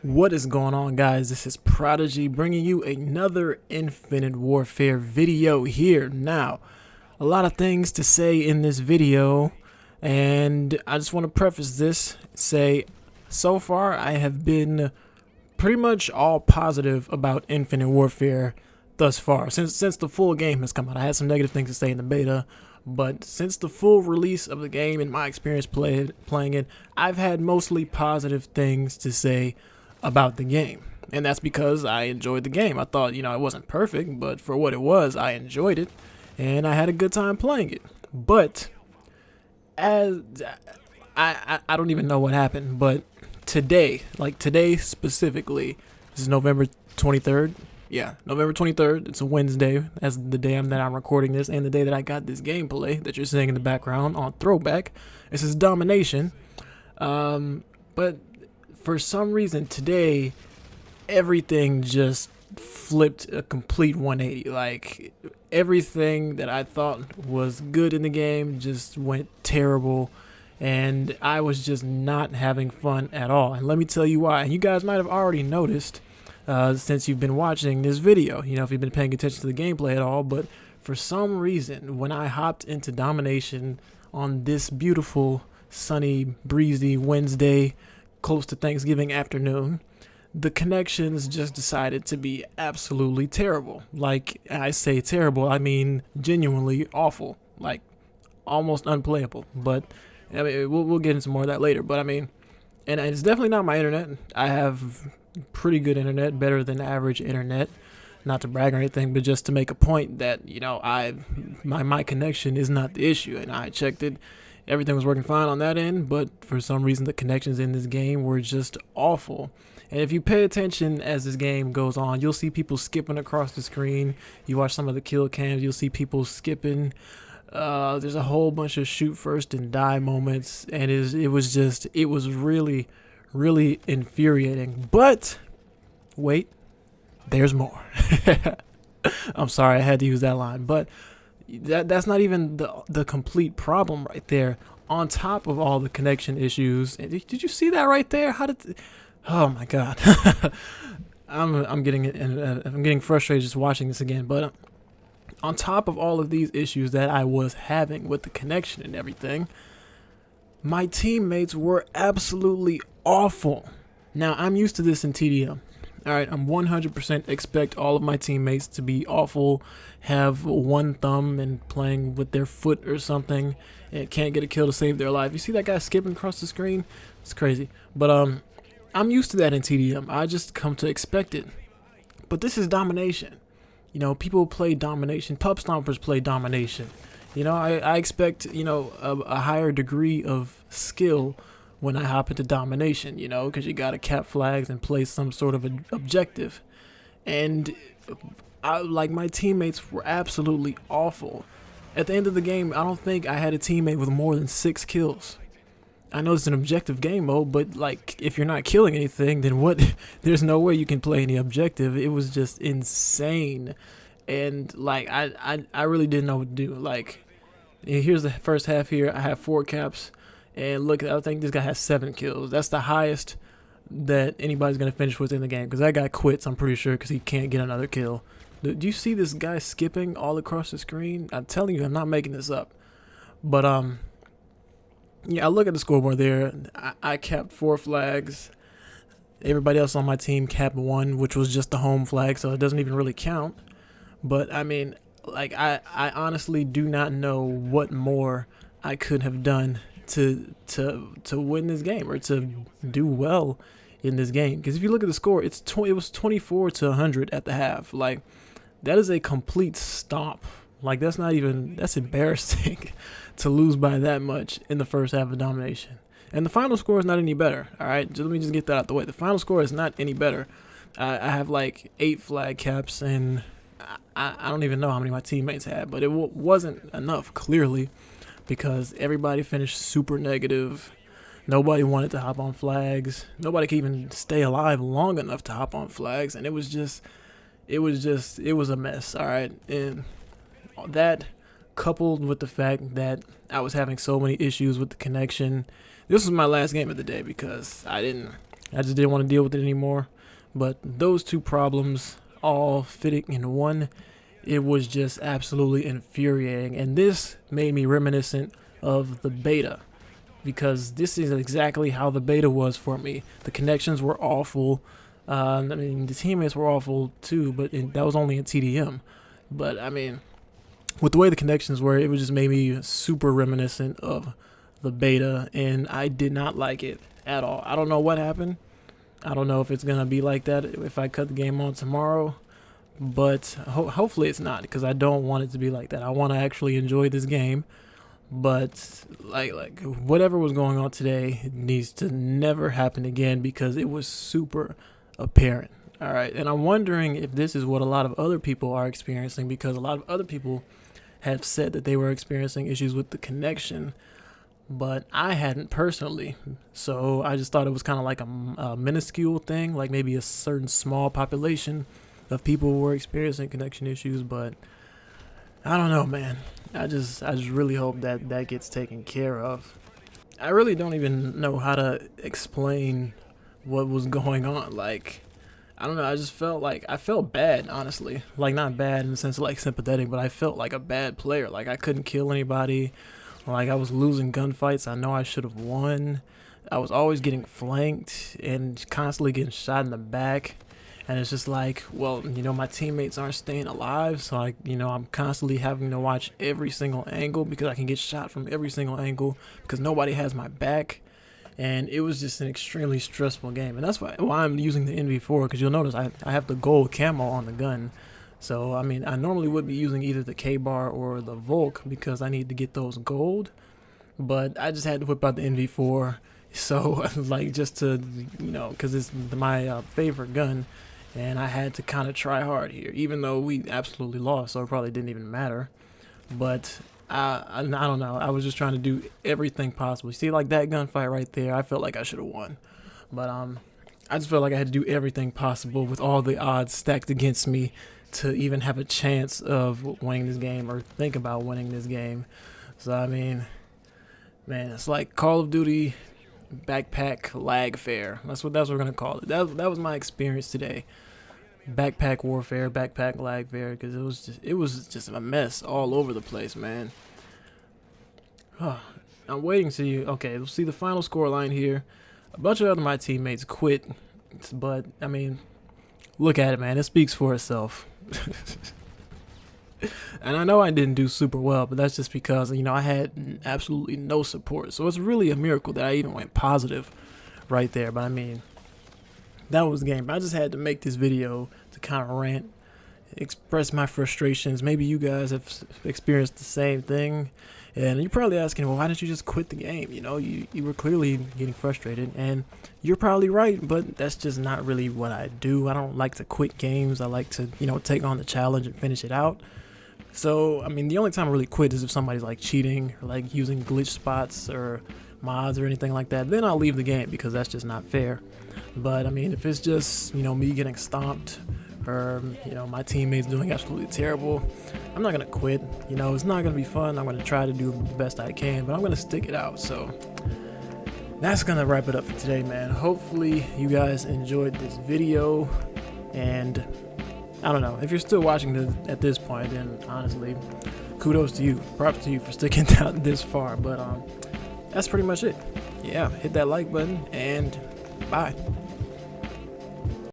What is going on, guys? This is Prodigy bringing you another Infinite Warfare video here. Now, a lot of things to say in this video, and I just want to preface this, say, so far I have been pretty much all positive about Infinite Warfare thus far. Since the full game has come out, I had some negative things to say in the beta, but since the full release of the game and my experience playing it, I've had mostly positive things to say about the game. And that's because I enjoyed the game. I thought, it wasn't perfect, but for what it was, I enjoyed it, and I had a good time playing it. But as I don't even know what happened, but today specifically, this is November 23rd. Yeah, November 23rd. It's a Wednesday. That's the day that I'm recording this, and the day that I got this gameplay that you're seeing in the background on Throwback. This is Domination. But for some reason today, everything just flipped a complete 180. Like, everything that I thought was good in the game just went terrible, and I was just not having fun at all. And let me tell you why. And you guys might have already noticed since you've been watching this video, if you've been paying attention to the gameplay at all. But for some reason, when I hopped into Domination on this beautiful, sunny, breezy Wednesday, close to Thanksgiving afternoon, the connections just decided to be absolutely terrible. Like, I say terrible, I mean genuinely awful, like almost unplayable. But I mean, we'll get into more of that later. But I mean, and it's definitely not my internet. I have pretty good internet, better than average internet. Not to brag or anything, but just to make a point that my connection is not the issue, and I checked it. Everything was working fine on that end, but for some reason the connections in this game were just awful. And if you pay attention as this game goes on, you'll see people skipping across the screen. You watch some of the kill cams, you'll see people skipping. There's a whole bunch of shoot first and die moments, and it was really, really infuriating. But wait, there's more. I'm sorry I had to use that line, but that's not even the complete problem right there. On top of all the connection issues, did you see that right there? Oh my god. I'm getting frustrated just watching this again. But on top of all of these issues that I was having with the connection and everything, my teammates were absolutely awful. Now, I'm used to this in TDM. Alright, I'm 100% expect all of my teammates to be awful, have one thumb and playing with their foot or something, and can't get a kill to save their life. You see that guy skipping across the screen? It's crazy. But I'm used to that in TDM. I just come to expect it. But this is Domination. People play Domination. Pub Stompers play Domination. I expect, a higher degree of skill when I hop into Domination, because you gotta cap flags and play some sort of an objective. And my teammates were absolutely awful. At the end of the game, I don't think I had a teammate with more than 6 kills. I know it's an objective game mode, but if you're not killing anything, then what? There's no way you can play any objective. It was just insane. And I really didn't know what to do. Here's the first half here. I have 4 caps. And look, I think this guy has 7 kills. That's the highest that anybody's going to finish with in the game. Because that guy quits, I'm pretty sure, because he can't get another kill. Do you see this guy skipping all across the screen? I'm telling you, I'm not making this up. But, yeah, I look at the scoreboard there. I capped 4 flags. Everybody else on my team capped 1, which was just the home flag, so it doesn't even really count. But, I mean, I honestly do not know what more I could have done to win this game, or to do well in this game. Because if you look at the score, it was 24 to 100 at the half. That is a complete stomp. That's embarrassing to lose by that much in the first half of Domination. And the final score is not any better. All right, let me just get that out the way. The final score is not any better. I have 8 flag caps, and I don't even know how many my teammates had, but it wasn't enough, clearly, because everybody finished super negative. Nobody wanted to hop on flags. Nobody could even stay alive long enough to hop on flags, and it was a mess. All right, and that, coupled with the fact that I was having so many issues with the connection. This was my last game of the day because I didn't I just didn't want to deal with it anymore. But those two problems all fitting in one, it was just absolutely infuriating. And this made me reminiscent of the beta, because this is exactly how the beta was for me. The connections were awful. I mean, the teammates were awful too, but that was only in TDM. But I mean, with the way the connections were, it would just made me super reminiscent of the beta, and I did not like it at all. I don't know what happened. I don't know if it's gonna be like that if I cut the game on tomorrow, but hopefully it's not, because I don't want it to be like that. I want to actually enjoy this game, but like whatever was going on today, it needs to never happen again, because it was super apparent. All right, and I'm wondering if this is what a lot of other people are experiencing, because a lot of other people have said that they were experiencing issues with the connection, but I hadn't personally. So I just thought it was kind of like a minuscule thing, like maybe a certain small population of people were experiencing connection issues. But I don't know, man. I just really hope that that gets taken care of. I really don't even know how to explain what was going on. Like, I don't know, I just felt like, I felt bad, honestly. Like, not bad in the sense of like sympathetic, but I felt like a bad player. Like, I couldn't kill anybody. Like, I was losing gunfights I know I should have won. I was always getting flanked and constantly getting shot in the back. And it's just like, well, you know, my teammates aren't staying alive. So, like, you know, I'm constantly having to watch every single angle, because I can get shot from every single angle because nobody has my back. And it was just an extremely stressful game. And that's why I'm using the NV4, because you'll notice I have the gold camo on the gun. So, I mean, I normally would be using either the K-Bar or the Volk, because I need to get those gold. But I just had to whip out the NV4. So, like, just to, you know, because it's my favorite gun. And I had to kind of try hard here, even though we absolutely lost, so it probably didn't even matter. But I don't know. I was just trying to do everything possible. See, like that gunfight right there, I felt like I should have won. But I just felt like I had to do everything possible with all the odds stacked against me to even have a chance of winning this game, or think about winning this game. So, I mean, man, it's like Call of Duty backpack Lagfare. That's what we're gonna call it. That was my experience today. Backpack warfare, backpack Lagfare, because it was just a mess all over the place, man. I'm waiting to see. Okay, we'll see the final score line here. A bunch of my teammates quit, but I mean, look at it, man. It speaks for itself. And I know I didn't do super well, but that's just because, you know, I had absolutely no support. So it's really a miracle that I even went positive right there. But I mean, that was the game. I just had to make this video to kind of rant, express my frustrations. Maybe you guys have experienced the same thing. And you're probably asking, well, why didn't you just quit the game? You know, you were clearly getting frustrated, and you're probably right, but that's just not really what I do. I don't like to quit games. I like to, you know, take on the challenge and finish it out. So, I mean, the only time I really quit is if somebody's like cheating or like using glitch spots or mods or anything like that. Then I'll leave the game, because that's just not fair. But I mean, if it's just, you know, me getting stomped, or, you know, my teammates doing absolutely terrible, I'm not gonna quit. You know, it's not gonna be fun. I'm gonna try to do the best I can, but I'm gonna stick it out. So that's gonna wrap it up for today, man. Hopefully you guys enjoyed this video, and I don't know, if you're still watching this at this point, then honestly, kudos to you. Props to you for sticking down this far. But that's pretty much it. Yeah, hit that like button, and bye.